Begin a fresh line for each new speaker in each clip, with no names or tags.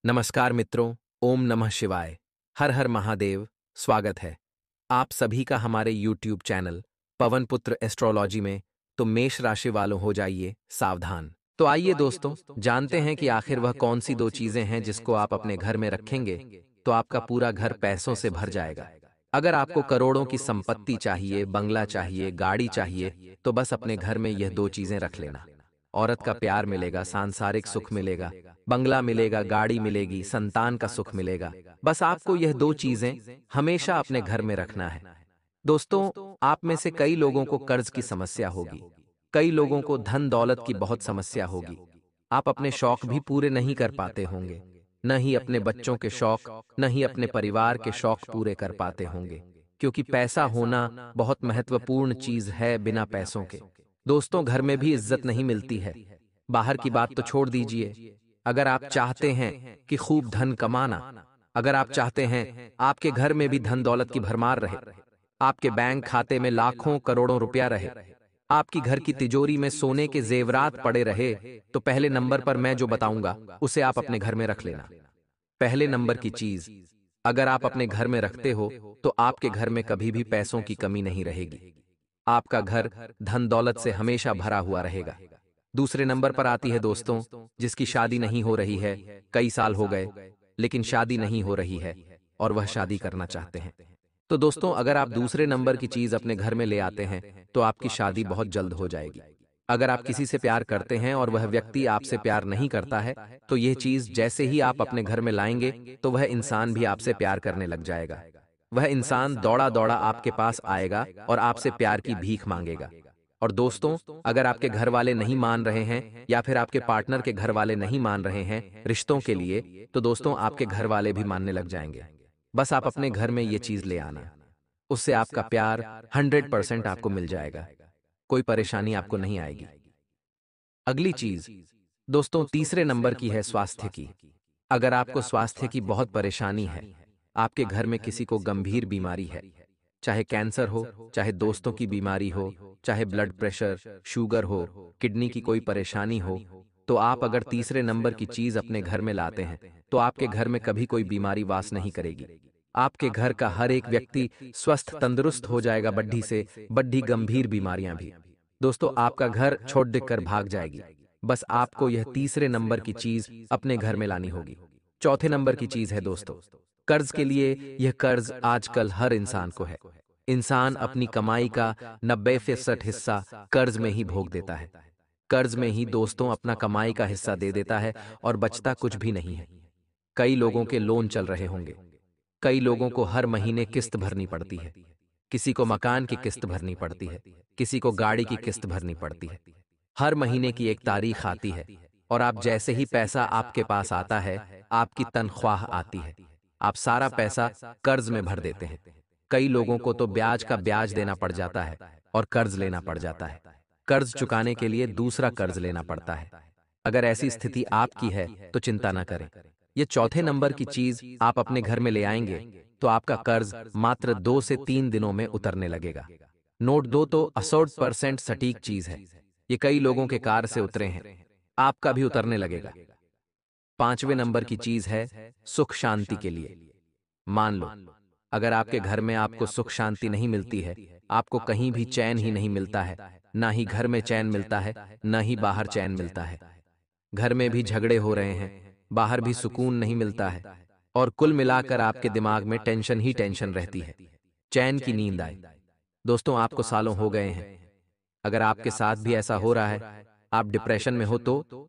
नमस्कार मित्रों, ओम नमः शिवाय। हर हर महादेव। स्वागत है आप सभी का हमारे YouTube चैनल पवन पुत्र एस्ट्रोलॉजी में। तो मेष राशि वालों हो जाइए सावधान। तो आइए दोस्तों, जानते हैं कि आखिर वह कौन सी दो चीजें हैं जिसको आप अपने घर में रखेंगे तो आपका पूरा घर पैसों से भर जाएगा। अगर आपको करोड़ों की संपत्ति चाहिए, बंगला चाहिए, गाड़ी चाहिए, तो बस अपने घर में यह दो चीजें रख लेना। औरत का प्यार मिलेगा, सांसारिक सुख मिलेगा, बंगला मिलेगा, गाड़ी मिलेगी, संतान का सुख मिलेगा। बस आपको यह दो चीजें हमेशा अपने घर में रखना है। दोस्तों, आप में से कई लोगों को कर्ज की समस्या होगी, कई लोगों को धन दौलत की बहुत समस्या होगी। आप अपने शौक भी पूरे नहीं कर पाते होंगे, न ही अपने बच्चों के शौक, न ही अपने परिवार के शौक पूरे कर पाते होंगे, क्योंकि पैसा होना बहुत महत्वपूर्ण चीज है। बिना पैसों के दोस्तों घर में भी इज्जत नहीं मिलती है। बाहर की बात तो छोड़ दीजिए, अगर आप चाहते हैं कि खूब धन कमाना, अगर आप चाहते हैं आपके घर में भी धन दौलत की भरमार रहे, आपके बैंक खाते में लाखों करोड़ों रुपया रहे, आपकी घर की तिजोरी में सोने के जेवरात पड़े रहे, तो पहले नंबर पर मैं जो बताऊंगा उसे आप अपने घर में रख लेना। पहले नंबर की चीज अगर आप अपने घर में रखते हो तो आपके घर में कभी भी पैसों की कमी नहीं रहेगी। आपका घर धन दौलत से हमेशा भरा हुआ रहेगा। दूसरे नंबर पर आती है दोस्तों, जिसकी शादी नहीं हो रही है, कई साल हो गए लेकिन शादी नहीं हो रही है और वह शादी करना चाहते हैं। तो दोस्तों अगर आप दूसरे नंबर की चीज अपने घर में ले आते हैं तो आपकी शादी बहुत जल्द हो जाएगी। अगर आप किसी से प्यार करते हैं और वह व्यक्ति आपसे प्यार नहीं करता है, तो यह चीज जैसे ही आप अपने घर में लाएंगे तो वह इंसान भी आपसे प्यार करने लग जाएगा। वह इंसान दौड़ा दौड़ा आपके पास आएगा और आपसे प्यार की भीख मांगेगा। और दोस्तों, अगर आपके घर वाले नहीं मान रहे हैं या फिर आपके पार्टनर के घर वाले नहीं मान रहे हैं रिश्तों के लिए, तो दोस्तों आपके घर वाले भी मानने लग जाएंगे। बस आप अपने घर में ये चीज ले आना, उससे आपका प्यार 100% आपको मिल जाएगा, कोई परेशानी आपको नहीं आएगी। अगली चीज दोस्तों तीसरे नंबर की है स्वास्थ्य की। अगर आपको स्वास्थ्य की बहुत परेशानी है, आपके घर में किसी को गंभीर बीमारी है, चाहे कैंसर हो, चाहे दोस्तों की बीमारी हो, चाहे ब्लड प्रेशर, शुगर हो, किडनी की कोई परेशानी हो, तो आप अगर तीसरे नंबर की चीज अपने घर में लाते हैं तो आपके घर में कभी कोई बीमारी वास नहीं करेगी। आपके घर का हर एक व्यक्ति स्वस्थ तंदुरुस्त हो जाएगा, बड्ढी से बड्ढी गंभीर बीमारियां भी। दोस्तों आपका घर छोड़ देख कर भाग जाएगी। बस आपको यह तीसरे नंबर की चीज अपने घर में लानी होगी। चौथे नंबर की चीज है दोस्तों कर्ज के लिए। यह कर्ज आजकल हर इंसान को है। इंसान अपनी कमाई का 90% हिस्सा कर्ज में ही भोग देता है। कर्ज में ही दोस्तों अपना कमाई का हिस्सा दे देता है और बचता कुछ भी नहीं है। कई लोगों के लोन चल रहे होंगे, कई लोगों को हर महीने किस्त भरनी पड़ती है, किसी को मकान की किस्त भरनी पड़ती है, किसी को गाड़ी की किस्त भरनी पड़ती है। हर महीने की एक तारीख आती है और आप जैसे ही पैसा आपके पास आता है, आपकी तनख्वाह आती है, आप सारा पैसा कर्ज में भर देते हैं। कई लोगों को तो ब्याज का ब्याज देना पड़ जाता है और कर्ज लेना पड़ जाता है। कर्ज चुकाने के लिए दूसरा कर्ज लेना पड़ता है। अगर ऐसी स्थिति आपकी है तो चिंता न करें। ये चौथे नंबर की चीज आप अपने घर में ले आएंगे तो आपका कर्ज मात्र 2 से 3 दिनों में उतरने लगेगा। नोट दो तो 68% सटीक चीज है। ये कई लोगों के कार से उतरे हैं, आपका भी उतरने लगेगा। पांचवें नंबर की चीज है सुख शांति के लिए। मान लो अगर आपके घर में आपको सुख शांति नहीं मिलती है, आपको कहीं भी चैन ही नहीं मिलता है, ना ही घर में चैन मिलता है, ना ही बाहर चैन मिलता है। घर में भी झगड़े हो रहे हैं, बाहर भी सुकून नहीं मिलता है, और कुल मिलाकर आपके दिमाग में टेंशन ही टेंशन रहती है, चैन की नींद आए। दोस्तों आपको सालों हो गए हैं, अगर आपके साथ भी ऐसा हो रहा है, आप डिप्रेशन में हो, तो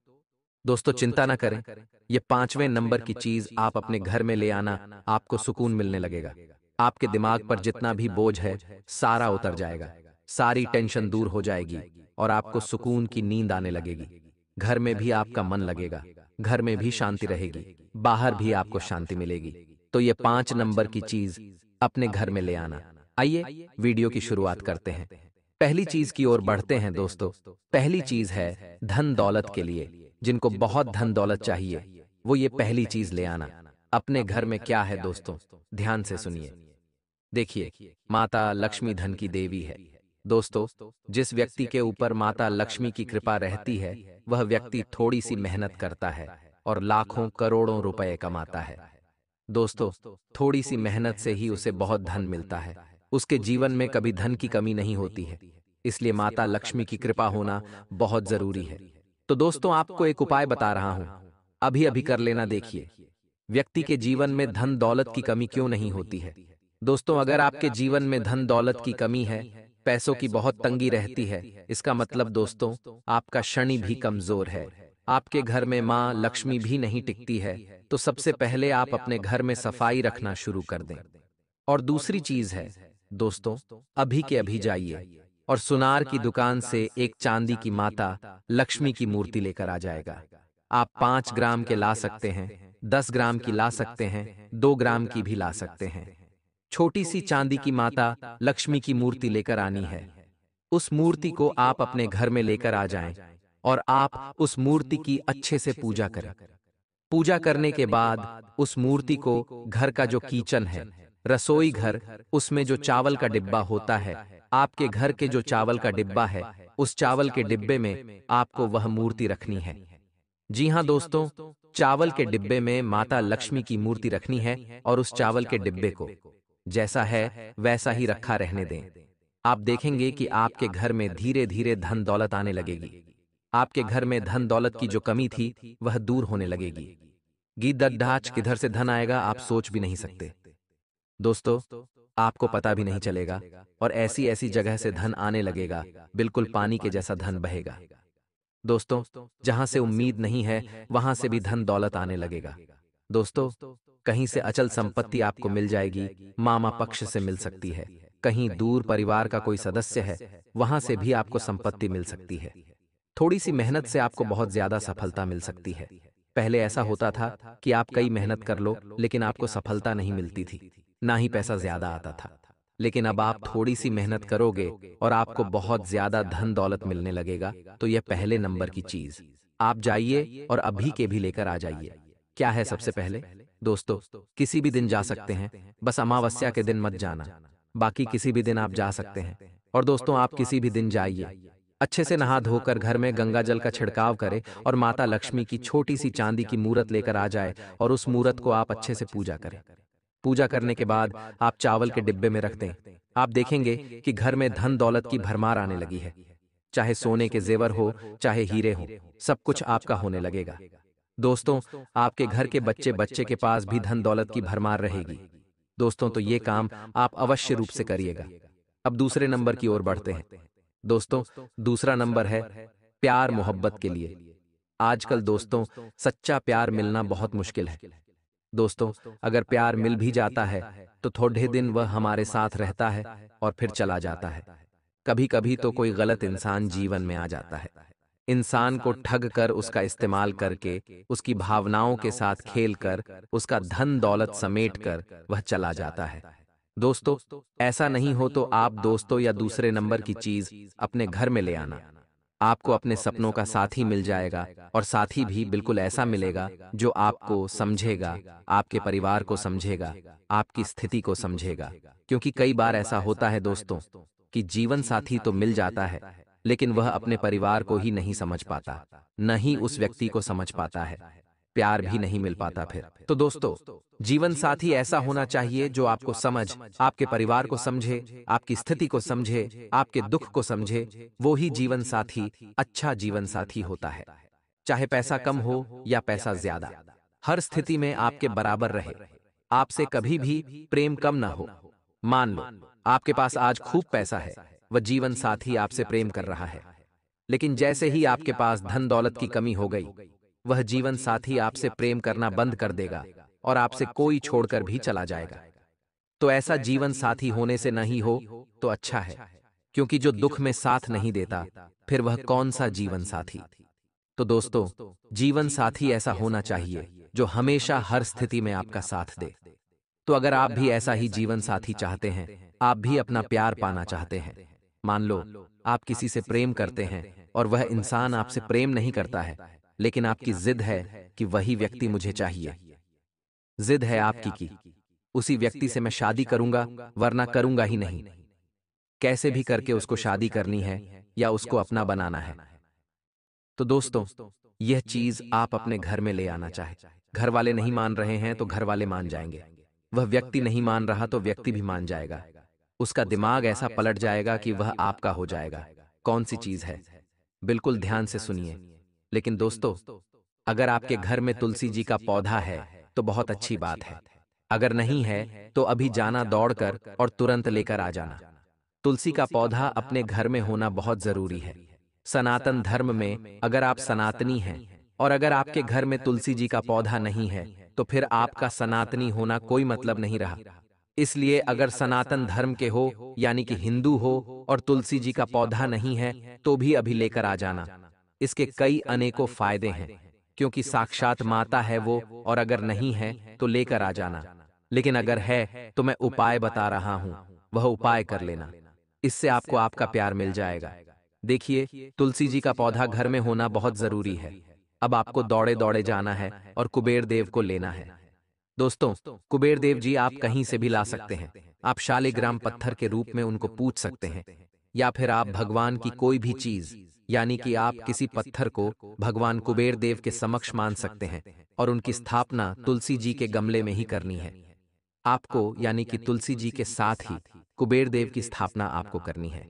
दोस्तों चिंता ना करें। ये पांचवें नंबर की चीज आप अपने घर में ले आना, आपको सुकून मिलने लगेगा। आपके दिमाग पर जितना भी बोझ है सारा उतर जाएगा, सारी टेंशन दूर हो जाएगी और आपको सुकून की नींद आने लगेगी। घर में भी आपका मन लगेगा, घर में भी शांति रहेगी, बाहर भी आपको शांति मिलेगी। तो ये 5 नंबर की चीज अपने घर में ले आना। आइए वीडियो की शुरुआत करते हैं। पहली चीज की ओर बढ़ते हैं दोस्तों। पहली चीज है धन दौलत के लिए। जिनको बहुत धन दौलत चाहिए वो ये पहली चीज ले आना। अपने घर में क्या है दोस्तों, ध्यान से सुनिए। देखिए, माता लक्ष्मी धन की देवी है। दोस्तों जिस व्यक्ति के ऊपर माता लक्ष्मी की कृपा रहती है, वह व्यक्ति थोड़ी सी मेहनत करता है और लाखों करोड़ों रुपए कमाता है। दोस्तों, थोड़ी सी मेहनत से ही उसे बहुत धन मिलता है। उसके जीवन में कभी धन की कमी नहीं होती है। इसलिए माता लक्ष्मी की कृपा होना बहुत जरूरी है। तो दोस्तों, आपको एक उपाय बता रहा हूं, अभी अभी कर लेना। देखिए, व्यक्ति के जीवन में धन दौलत की कमी क्यों नहीं होती है। दोस्तों, अगर आपके जीवन में धन दौलत की कमी है, पैसों की बहुत तंगी रहती है, इसका मतलब दोस्तों, आपका शनि भी कमजोर है। आपके घर में माँ लक्ष्मी भी नहीं टिकती है। तो सबसे पहले आप अपने घर में सफाई रखना शुरू कर दें। और दूसरी चीज है दोस्तों, अभी के अभी जाइए और सुनार की दुकान से एक चांदी की माता लक्ष्मी की मूर्ति लेकर आ जाएगा। आप 5 ग्राम के ला सकते हैं, 10 ग्राम की ला सकते हैं, 2 ग्राम की भी ला सकते हैं। छोटी सी चांदी की माता लक्ष्मी की मूर्ति लेकर आनी है। उस मूर्ति को आप अपने घर में लेकर आ जाएं और आप उस मूर्ति की अच्छे से पूजा करें। पूजा करने के बाद उस मूर्ति को घर का जो किचन है, रसोई घर, उसमें जो चावल का डिब्बा होता है, आपके घर के जो चावल का डिब्बा है, उस चावल के डिब्बे में आपको वह मूर्ति रखनी है। जी हाँ दोस्तों, चावल के डिब्बे में माता लक्ष्मी की मूर्ति रखनी है और उस चावल के डिब्बे को जैसा है वैसा ही रखा रहने दें। आप देखेंगे कि आपके घर में धीरे धीरे धन दौलत आने लगेगी। आपके घर में धन दौलत की जो कमी थी वह दूर होने लगेगी। गीत दद्दाच किधर से धन आएगा आप सोच भी नहीं सकते। दोस्तों, आपको पता भी नहीं चलेगा और ऐसी ऐसी जगह से धन आने लगेगा, बिल्कुल पानी के जैसा धन बहेगा। दोस्तों, जहां से उम्मीद नहीं है वहां से भी धन दौलत आने लगेगा। दोस्तों, कहीं से अचल संपत्ति आपको मिल जाएगी, मामा पक्ष से मिल सकती है। कहीं दूर परिवार का कोई सदस्य है, वहां से भी आपको संपत्ति मिल सकती है। थोड़ी सी मेहनत से आपको बहुत ज्यादा सफलता मिल सकती है। पहले ऐसा होता था कि आप कई मेहनत कर लो लेकिन आपको सफलता नहीं मिलती थी, ना ही पैसा ज्यादा आता था। लेकिन अब आप थोड़ी सी मेहनत करोगे और आपको बहुत ज्यादा धन दौलत मिलने लगेगा। तो यह पहले नंबर की चीज, आप जाइए और अभी के भी लेकर आ जाइए। क्या है सबसे पहले दोस्तों, किसी भी दिन जा सकते हैं, बस अमावस्या के दिन मत जाना। बाकी किसी भी दिन आप जा सकते हैं। और दोस्तों, आप किसी भी दिन जाइए, अच्छे से नहा धोकर घर में गंगा जल का छिड़काव करें और माता लक्ष्मी की छोटी सी चांदी की मूरत लेकर आ जाए और उस मूरत को आप अच्छे से पूजा करें। पूजा करने के बाद आप चावल के डिब्बे में रख दें। आप देखेंगे कि घर में धन दौलत की भरमार आने लगी है। चाहे सोने के जेवर हो, चाहे हीरे हो, सब कुछ आपका होने लगेगा। दोस्तों, आपके घर के बच्चे बच्चे के पास भी धन दौलत की भरमार रहेगी। दोस्तों, तो ये काम आप अवश्य रूप से करिएगा। अब दूसरे नंबर की ओर बढ़ते हैं। दोस्तों, दूसरा नंबर है प्यार मोहब्बत के लिए। आजकल दोस्तों, सच्चा प्यार मिलना बहुत मुश्किल है। दोस्तों, अगर प्यार मिल भी जाता है तो थोड़े दिन वह हमारे साथ रहता है और फिर चला जाता है। कभी कभी तो कोई गलत इंसान जीवन में आ जाता है। इंसान को ठग कर, उसका इस्तेमाल करके, उसकी भावनाओं के साथ खेलकर, उसका धन दौलत समेट कर वह चला जाता है। दोस्तों, ऐसा नहीं हो तो आप दोस्तों या दूसरे नंबर की चीज अपने घर में ले आना। आपको अपने सपनों का साथी मिल जाएगा और साथी भी बिल्कुल ऐसा मिलेगा जो आपको समझेगा, आपके परिवार को समझेगा, आपकी स्थिति को समझेगा। क्योंकि कई बार ऐसा होता है दोस्तों कि जीवन साथी तो मिल जाता है लेकिन वह अपने परिवार को ही नहीं समझ पाता, न ही उस व्यक्ति को समझ पाता है, प्यार भी नहीं मिल पाता फिर। तो दोस्तों, जीवन साथी ऐसा होना चाहिए जो आपको समझ, आपके परिवार को समझे, आपकी स्थिति को समझे, आपके दुख को समझे। वो ही जीवन साथी अच्छा जीवन साथी होता है। चाहे पैसा कम हो या पैसा ज्यादा, हर स्थिति में आपके बराबर रहे, आपसे कभी भी प्रेम कम ना हो। मान लो आपके पास आज खूब पैसा है, वह जीवन साथी आपसे प्रेम कर रहा है, लेकिन जैसे ही आपके पास धन दौलत की कमी हो गई, वह जीवन साथी आपसे प्रेम करना बंद कर देगा और आपसे कोई छोड़कर भी चला जाएगा। तो ऐसा जीवन साथी होने से नहीं हो तो अच्छा है, क्योंकि जो दुख में साथ नहीं देता फिर वह कौन सा जीवन साथी। तो दोस्तों, जीवन साथी ऐसा होना चाहिए जो हमेशा हर स्थिति में आपका साथ दे। तो अगर आप भी ऐसा ही जीवन साथी चाहते हैं, आप भी अपना प्यार पाना चाहते हैं, मान लो आप किसी से प्रेम करते हैं और वह इंसान आपसे प्रेम नहीं करता है, लेकिन आपकी जिद है कि वही व्यक्ति मुझे चाहिए, जिद है आपकी कि उसी व्यक्ति से मैं शादी करूंगा वरना करूंगा ही नहीं, कैसे भी करके उसको शादी करनी है या उसको अपना बनाना है। तो दोस्तों, यह चीज आप अपने घर में ले आना चाहे। घर वाले नहीं मान रहे हैं तो घर वाले मान जाएंगे। वह व्यक्ति नहीं मान रहा तो व्यक्ति भी मान जाएगा। उसका दिमाग ऐसा पलट जाएगा कि वह आपका हो जाएगा। कौन सी चीज है? बिल्कुल ध्यान से सुनिए। लेकिन दोस्तों, अगर आपके घर में तुलसी जी का पौधा है तो बहुत अच्छी बात है। अगर नहीं है तो अभी जाना दौड़कर और तुरंत लेकर आ जाना। तुलसी का पौधा अपने घर में होना बहुत जरूरी है। सनातन धर्म में अगर आप सनातनी हैं और अगर आपके घर में तुलसी जी का पौधा नहीं है तो फिर आपका सनातनी होना कोई मतलब नहीं रहा। इसलिए अगर सनातन धर्म के हो यानी कि हिंदू हो और तुलसी जी का पौधा नहीं है तो भी अभी लेकर आ जाना। इसके कई अनेकों फायदे हैं, क्योंकि साक्षात माता है वो, और अगर नहीं है तो लेकर आ जाना। लेकिन अगर है तो मैं उपाय बता रहा हूं, वह उपाय कर लेना। इससे आपको आपका प्यार मिल जाएगा। देखिए, तुलसी जी का पौधा घर में होना बहुत जरूरी है। अब आपको दौड़े दौड़े जाना है और कुबेर देव को लेना है। दोस्तों, कुबेर देव जी आप कहीं से भी ला सकते हैं। आप शालिग्राम पत्थर के रूप में उनको पूज सकते हैं, या फिर आप भगवान की कोई भी चीज यानी कि आप किसी पत्थर को भगवान कुबेर देव के समक्ष मान सकते हैं और उनकी स्थापना तुलसी जी के गमले में ही करनी है। आपको यानी कि तुलसी जी के साथ ही कुबेर देव की स्थापना आपको करनी है।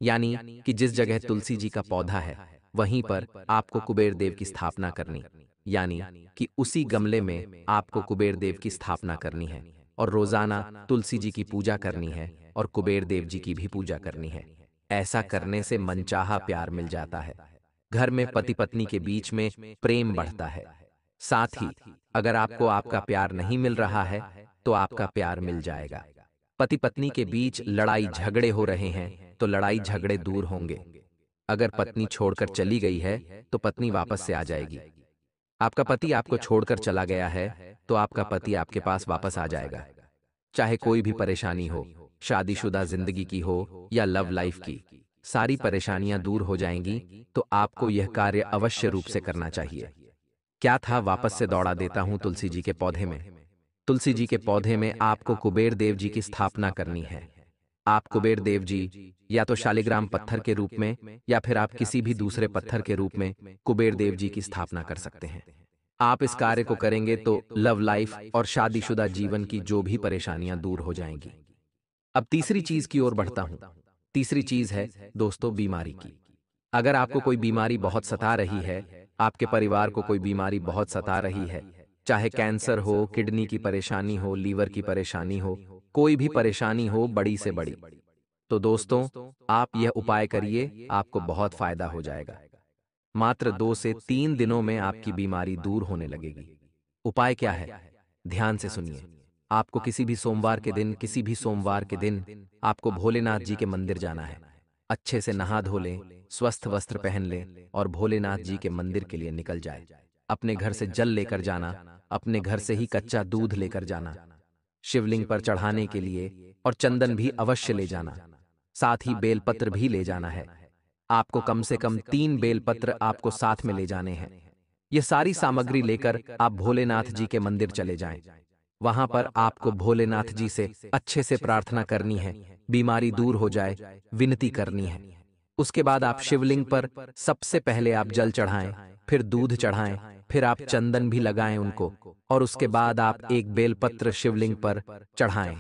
यानी कि जिस जगह तुलसी जी का पौधा है वहीं पर आपको कुबेर देव की स्थापना करनी, यानी कि उसी गमले में आपको कुबेर देव की स्थापना करनी है और रोजाना तुलसी जी की पूजा करनी है और कुबेर देव जी की भी पूजा करनी है। ऐसा करने से मनचाहा प्यार मिल जाता है। घर में पति पत्नी के बीच में प्रेम बढ़ता है। साथ ही अगर आपको आपका प्यार नहीं मिल रहा है तो आपका प्यार मिल जाएगा। पति पत्नी के बीच लड़ाई झगड़े हो रहे हैं तो लड़ाई झगड़े दूर होंगे। अगर पत्नी छोड़कर चली गई है तो पत्नी वापस से आ जाएगी। आपका पति आपको छोड़कर चला गया है तो आपका पति आपके पास वापस आ जाएगा। चाहे कोई भी परेशानी हो, शादीशुदा जिंदगी की हो या लव लाइफ की, सारी परेशानियां दूर हो जाएंगी। तो आपको यह कार्य अवश्य रूप से करना चाहिए। क्या था, वापस से दौड़ा देता हूं तुलसी जी के पौधे में। तुलसी जी के पौधे में आपको कुबेर देव जी की स्थापना करनी है। आप कुबेर देव जी या तो शालिग्राम पत्थर के रूप में या फिर आप किसी भी दूसरे पत्थर के रूप में कुबेर देव जी की स्थापना कर सकते हैं। आप इस कार्य को करेंगे तो लव लाइफ और शादीशुदा जीवन की जो भी परेशानियां दूर हो जाएंगी। अब तीसरी चीज की ओर बढ़ता हूं। तीसरी चीज है दोस्तों, बीमारी की। अगर आपको कोई बीमारी बहुत सता रही है, आपके परिवार को कोई बीमारी बहुत सता रही है, चाहे कैंसर हो, किडनी की परेशानी हो, लीवर की परेशानी हो, कोई भी परेशानी हो बड़ी से बड़ी, तो दोस्तों आप यह उपाय करिए, आपको बहुत फायदा हो जाएगा। मात्र 2 से 3 दिनों में आपकी बीमारी दूर होने लगेगी। उपाय क्या है? ध्यान से सुनिए। आपको किसी भी सोमवार के दिन, किसी भी सोमवार के दिन आपको भोलेनाथ जी के मंदिर जाना है। अच्छे से नहा धो लें, स्वस्थ वस्त्र पहन लें और भोलेनाथ जी के मंदिर के लिए निकल जाए। अपने घर से जल लेकर जाना, अपने घर से ही कच्चा दूध लेकर जाना, शिवलिंग पर चढ़ाने के लिए, और चंदन भी अवश्य ले जाना। साथ ही बेलपत्र भी ले जाना है। आपको कम से कम 3 बेलपत्र आपको साथ में ले जाने हैं। ये सारी सामग्री लेकर आप भोलेनाथ जी के मंदिर चले जाएं। वहां पर आपको भोलेनाथ जी से अच्छे से प्रार्थना करनी है, बीमारी दूर हो जाए, विनती करनी है। उसके बाद आप शिवलिंग पर सबसे पहले आप जल चढ़ाएं, फिर दूध चढ़ाएं, फिर आप चंदन भी लगाएं उनको, और उसके बाद आप एक बेलपत्र शिवलिंग पर चढ़ाएं,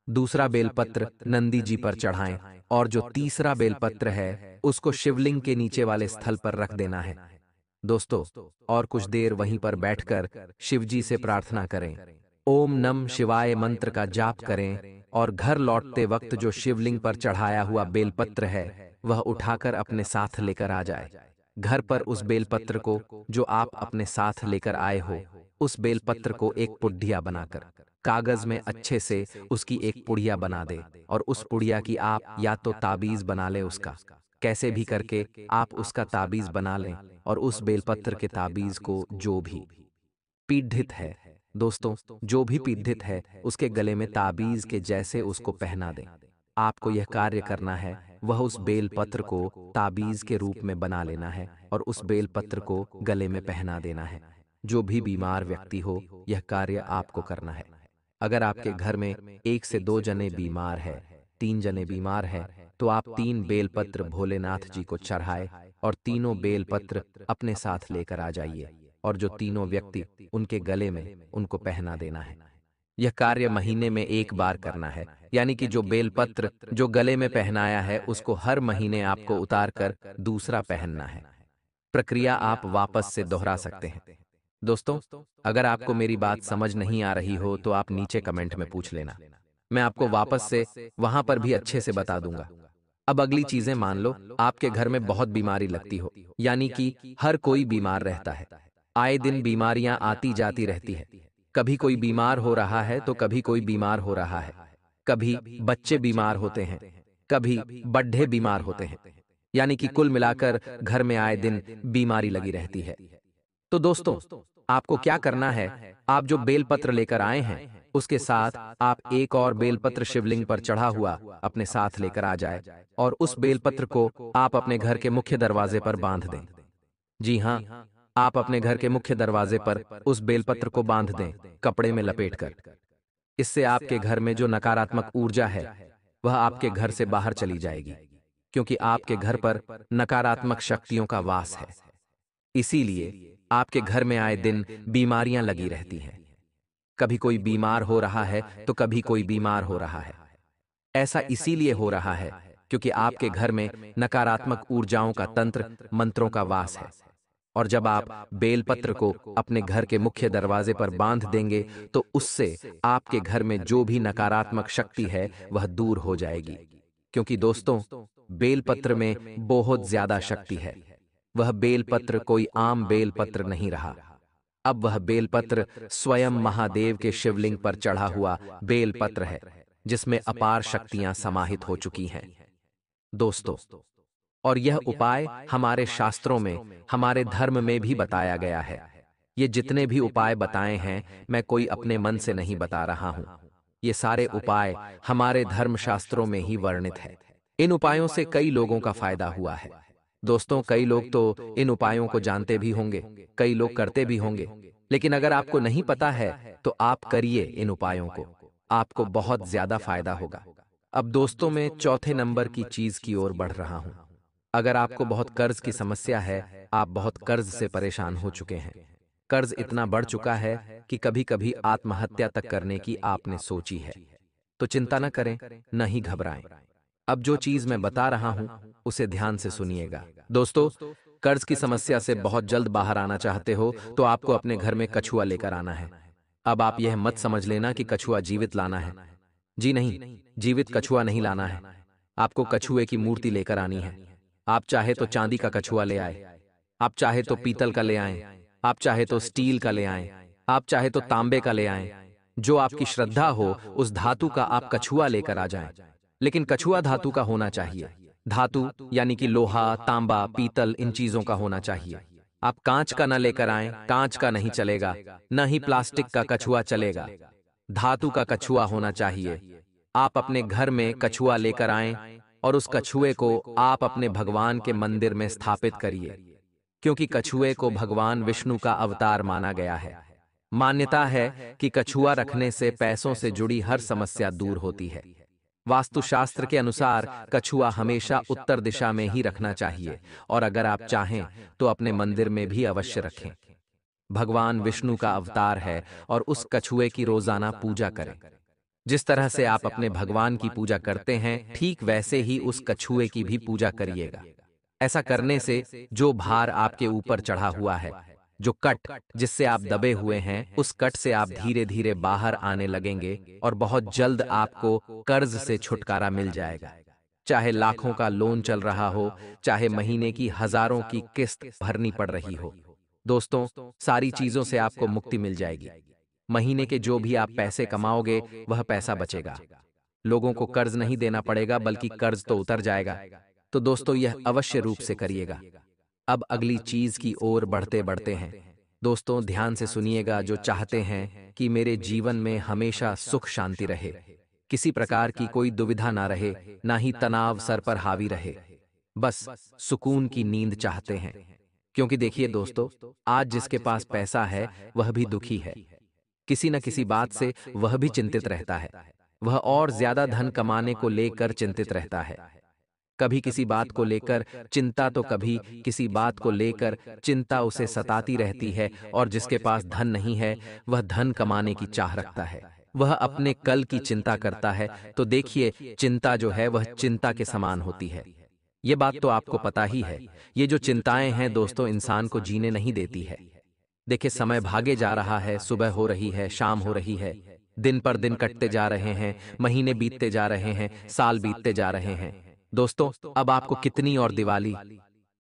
दूसरा बेलपत्र नंदी जी पर चढ़ाएं, और जो तीसरा बेलपत्र है उसको शिवलिंग के नीचे वाले स्थल पर रख देना है। दोस्तों, और कुछ देर वहीं पर बैठकर शिवजी से प्रार्थना करें, ओम नम शिवाय मंत्र का जाप करें, और घर लौटते वक्त जो शिवलिंग पर चढ़ाया हुआ बेलपत्र है वह उठाकर अपने साथ लेकर आ जाए। घर पर उस बेलपत्र को जो आप अपने साथ लेकर आए हो, उस बेलपत्र को एक पुड़िया बनाकर कागज में अच्छे से उसकी एक पुड़िया बना दे, और उस पुड़िया की आप या तो ताबीज बना ले उसका, कैसे भी करके आप उसका ताबीज बना लें, और उस बेलपत्र के ताबीज को जो भी पीड़ित है, दोस्तों जो भी पीड़ित है उसके गले में ताबीज के जैसे उसको पहना दें। आपको यह कार्य करना है, वह उस बेलपत्र को ताबीज के रूप में बना लेना है और उस बेलपत्र को गले में पहना देना है। जो भी बीमार व्यक्ति हो, यह कार्य आपको करना है। अगर आपके घर में 1 से 2 जने बीमार है, 3 जने बीमार है, तो आप 3 बेलपत्र भोलेनाथ जी को चढ़ाए और तीनों बेलपत्र अपने साथ लेकर आ जाइए और जो तीनों व्यक्ति उनके गले में उनको पहना देना है। यह कार्य महीने में एक बार करना है, यानी कि जो बेलपत्र जो गले में पहनाया है उसको हर महीने आपको उतार कर दूसरा पहनना है। प्रक्रिया आप वापस से दोहरा सकते हैं। दोस्तों, अगर आपको मेरी बात समझ नहीं आ रही हो तो आप नीचे कमेंट में पूछ लेना, मैं आपको वापस से वहां पर भी अच्छे से बता दूंगा। अब अगली चीजें मान लो आपके घर में बहुत बीमारी लगती हो, यानी कि हर कोई बीमार रहता है। आए दिन बीमारियां आती जाती रहती है। कभी कोई बीमार हो रहा है तो कभी कोई बीमार हो रहा है। कभी बच्चे बीमार होते हैं, कभी बड्ढे बीमार होते हैं, यानी कि कुल मिलाकर घर में आए दिन बीमारी लगी रहती है। तो दोस्तों, आपको क्या करना है, आप जो बेलपत्र लेकर आए हैं उसके साथ आप एक और बेलपत्र शिवलिंग पर चढ़ा हुआ अपने साथ लेकर आ जाए और उस बेलपत्र को आप अपने घर के मुख्य दरवाजे पर बांध दें। जी हाँ, आप अपने घर के मुख्य दरवाजे पर उस बेलपत्र को बांध दें, कपड़े में लपेटकर। इससे आपके घर में जो नकारात्मक ऊर्जा है वह आपके घर से बाहर चली जाएगी, क्योंकि आपके घर पर नकारात्मक शक्तियों का वास है। इसीलिए आपके घर में आए दिन बीमारियां लगी रहती हैं। कभी कोई बीमार हो रहा है तो कभी कोई बीमार हो रहा है। ऐसा इसीलिए हो रहा है क्योंकि आपके घर में नकारात्मक ऊर्जाओं का तंत्र, मंत्रों का वास है। और जब आप बेलपत्र को अपने घर के मुख्य दरवाजे पर बांध देंगे तो उससे आपके घर में जो भी नकारात्मक शक्ति है वह दूर हो जाएगी। क्योंकि दोस्तों, बेलपत्र में बहुत ज्यादा शक्ति है। वह बेलपत्र कोई आम बेलपत्र नहीं रहा। अब वह बेलपत्र स्वयं महादेव के शिवलिंग पर चढ़ा हुआ बेलपत्र है, जिसमें अपार शक्तियां समाहित हो चुकी हैं। दोस्तों, और यह उपाय हमारे शास्त्रों में, हमारे धर्म में भी बताया गया है। ये जितने भी उपाय बताए हैं, मैं कोई अपने मन से नहीं बता रहा हूं। ये सारे उपाय हमारे धर्मशास्त्रों में ही वर्णित है। इन उपायों से कई लोगों का फायदा हुआ है। दोस्तों, कई लोग तो इन उपायों को जानते भी होंगे, कई लोग करते भी होंगे, लेकिन अगर आपको नहीं पता है तो आप करिए इन उपायों को, आपको बहुत ज्यादा फायदा होगा। अब दोस्तों, मैं चौथे नंबर की चीज की ओर बढ़ रहा हूं। अगर आपको बहुत कर्ज की समस्या है, आप बहुत कर्ज से परेशान हो चुके हैं, कर्ज इतना बढ़ चुका है कि कभी कभी आत्महत्या तक करने की आपने सोची है, तो चिंता न करें, न ही घबराएं। अब जो चीज मैं बता रहा हूं उसे ध्यान से सुनिएगा। दोस्तों, कर्ज की समस्या से बहुत जल्द बाहर आना चाहते हो तो आपको अपने घर में कछुआ लेकर आना है। अब आप यह मत समझ लेना कि कछुआ जीवित लाना है। जी नहीं, जीवित कछुआ नहीं लाना है। आपको कछुए की मूर्ति लेकर आनी है। आप चाहे तो चांदी का कछुआ ले आए, आप चाहे तो पीतल का ले आएं, आप चाहे तो स्टील का ले आएं, आप चाहे तो तांबे का ले आएं। जो आपकी श्रद्धा हो उस धातु का आप कछुआ लेकर आ जाएं। लेकिन कछुआ धातु का होना चाहिए। धातु यानी कि लोहा, तांबा, पीतल, इन चीजों का होना चाहिए। आप कांच का न लेकर आएं, कांच का नहीं चलेगा, न ही प्लास्टिक का कछुआ चलेगा। धातु का कछुआ होना चाहिए। आप अपने घर में कछुआ लेकर आएं और उस कछुए को आप अपने भगवान के मंदिर में स्थापित करिए, क्योंकि कछुए को भगवान विष्णु का अवतार माना गया है। मान्यता है कि कछुआ रखने से पैसों से जुड़ी हर समस्या दूर होती है। वास्तुशास्त्र के अनुसार कछुआ हमेशा उत्तर दिशा में ही रखना चाहिए और अगर आप चाहें तो अपने मंदिर में भी अवश्य रखें। भगवान विष्णु का अवतार है और उस कछुए की रोजाना पूजा करें। जिस तरह से आप अपने भगवान की पूजा करते हैं, ठीक वैसे ही उस कछुए की भी पूजा करिएगा। ऐसा करने से जो भार आपके ऊपर चढ़ा हुआ है, जो कट जिससे आप दबे हुए हैं, उस कट से आप धीरे धीरे बाहर आने लगेंगे और बहुत जल्द आपको कर्ज से छुटकारा मिल जाएगा। चाहे लाखों का लोन चल रहा हो, चाहे महीने की हजारों की किस्त भरनी पड़ रही हो, दोस्तों, सारी चीजों से आपको मुक्ति मिल जाएगी। महीने के जो भी आप पैसे कमाओगे वह पैसा बचेगा। लोगों को कर्ज नहीं देना पड़ेगा, बल्कि कर्ज तो उतर जाएगा। तो दोस्तों, यह अवश्य रूप से करिएगा। अब अगली चीज की ओर बढ़ते बढ़ते हैं। दोस्तों, ध्यान से सुनिएगा। जो चाहते हैं कि मेरे जीवन में हमेशा सुख शांति रहे, किसी प्रकार की कोई दुविधा ना रहे, ना ही तनाव सर पर हावी रहे, बस सुकून की नींद चाहते हैं। क्योंकि देखिए दोस्तों, आज जिसके पास पैसा है वह भी दुखी है। किसी न किसी बात से वह भी चिंतित रहता है। वह और ज्यादा धन कमाने को लेकर चिंतित रहता है। कभी किसी बात को लेकर चिंता तो कभी किसी बात को लेकर चिंता उसे सताती रहती है, और जिसके पास धन नहीं है वह धन कमाने की चाह रखता है, वह अपने कल की चिंता करता है। तो देखिए, चिंता जो है वह चिंता के समान होती है। ये बात तो आपको पता ही है। ये जो चिंताएं हैं दोस्तों, इंसान को जीने नहीं देती है। देखिए, समय भागे जा रहा है, सुबह हो रही है, शाम हो रही है, दिन पर दिन कटते जा रहे हैं, महीने बीतते जा रहे हैं, साल बीतते जा रहे हैं। दोस्तों, अब आपको कितनी और दिवाली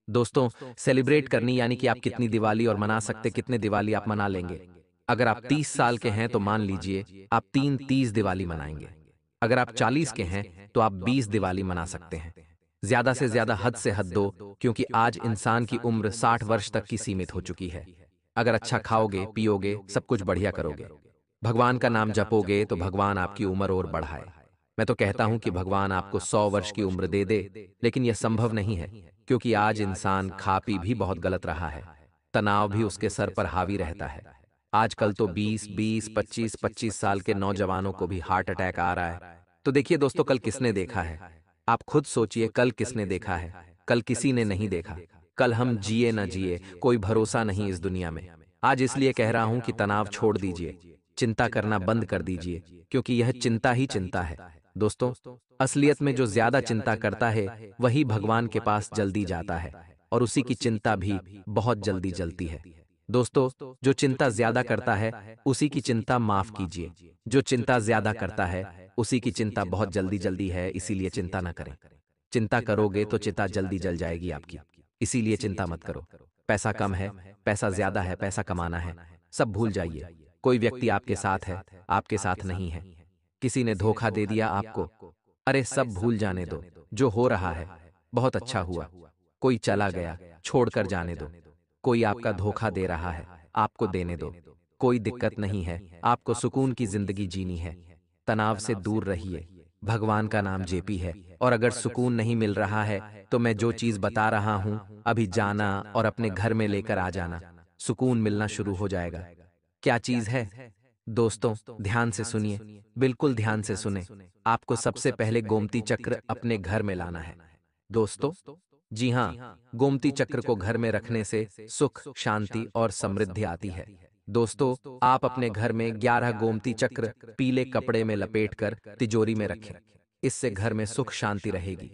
दोस्तों सेलिब्रेट करनी, यानी कि आप कितनी दिवाली और मना सकते, कितने दिवाली आप मना लेंगे? अगर आप 30 साल के हैं तो मान लीजिए आप 30 दिवाली मनाएंगे। अगर आप 40 के हैं तो आप 20 दिवाली मना सकते हैं। ज्यादा से ज्यादा हद से हद दो, क्योंकि आज इंसान की उम्र 60 वर्ष तक की सीमित हो चुकी है। अगर अच्छा खाओगे, पियोगे, सब कुछ बढ़िया करोगे, भगवान का नाम जपोगे, तो भगवान आपकी उम्र और बढ़ाए। मैं तो कहता हूं कि भगवान आपको 100 वर्ष की उम्र दे दे, लेकिन यह संभव नहीं है, क्योंकि आज इंसान खा पी भी बहुत गलत रहा है। तनाव भी उसके सर पर हावी रहता है। आजकल तो 20-20, 25-25 साल के नौजवानों को भी हार्ट अटैक आ रहा है। तो देखिए दोस्तों, कल किसने देखा है? आप खुद सोचिए, कल किसने देखा है? कल किसी ने नहीं देखा। कल हम जिए न जिए, कोई भरोसा नहीं इस दुनिया में। आज इसलिए कह रहा हूं कि तनाव छोड़ दीजिए, चिंता करना बंद कर दीजिए, क्योंकि यह चिंता ही चिंता है। दोस्तों, असलियत में जो ज्यादा चिंता करता है वही भगवान के पास जल्दी जाता है, और उसी की चिंता भी बहुत जल्दी जलती है। दोस्तों, जो चिंता ज्यादा करता है उसी की चिंता माफ कीजिए। जो चिंता ज्यादा करता है उसी की चिंता बहुत जल्दी जल्दी है, इसीलिए चिंता ना करें। चिंता करोगे तो चिता जल्दी जल जाएगी आपकी, इसीलिए चिंता मत करो। पैसा कम है, पैसा ज्यादा है, पैसा कमाना है, सब भूल जाइए। कोई व्यक्ति आपके साथ है, आपके साथ नहीं है। किसी ने धोखा दे दिया आपको, अरे सब भूल जाने दो। जो हो रहा है बहुत अच्छा हुआ। कोई चला गया, छोड़कर जाने दो। कोई आपका धोखा दे रहा है, आपको देने दो। कोई दिक्कत नहीं है, आपको सुकून की जिंदगी जीनी है। तनाव से दूर रहिए, भगवान का नाम जेपी है। और अगर सुकून नहीं मिल रहा है तो मैं जो चीज बता रहा हूं, अभी जाना और अपने घर में लेकर आ जाना, सुकून मिलना शुरू हो जाएगा। क्या चीज है दोस्तों? ध्यान से सुनिए, बिल्कुल ध्यान से सुने। आपको सबसे पहले गोमती चक्र अपने घर में लाना है दोस्तों। जी हाँ, गोमती चक्र को घर में रखने से सुख, शांति और समृद्धि आती है। दोस्तों, आप अपने घर में 11 गोमती चक्र पीले कपड़े में लपेटकर तिजोरी में रखें। इससे घर में सुख शांति रहेगी,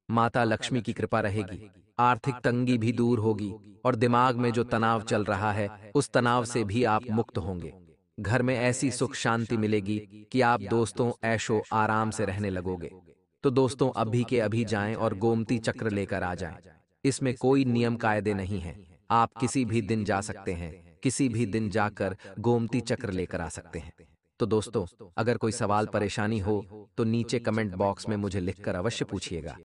माता लक्ष्मी की कृपा रहेगी, आर्थिक तंगी भी दूर होगी, और दिमाग में जो तनाव चल रहा है उस तनाव से भी आप मुक्त होंगे। घर में ऐसी सुख शांति मिलेगी कि आप दोस्तों ऐशो आराम से रहने लगोगे। तो दोस्तों, अभी के अभी जाएं और गोमती चक्र लेकर आ जाएं। इसमें कोई नियम कायदे नहीं है, आप किसी भी दिन जा सकते हैं, किसी भी दिन जाकर गोमती चक्र लेकर आ सकते हैं। तो दोस्तों, अगर कोई सवाल परेशानी हो तो नीचे कमेंट बॉक्स में मुझे लिखकर अवश्य पूछिएगा।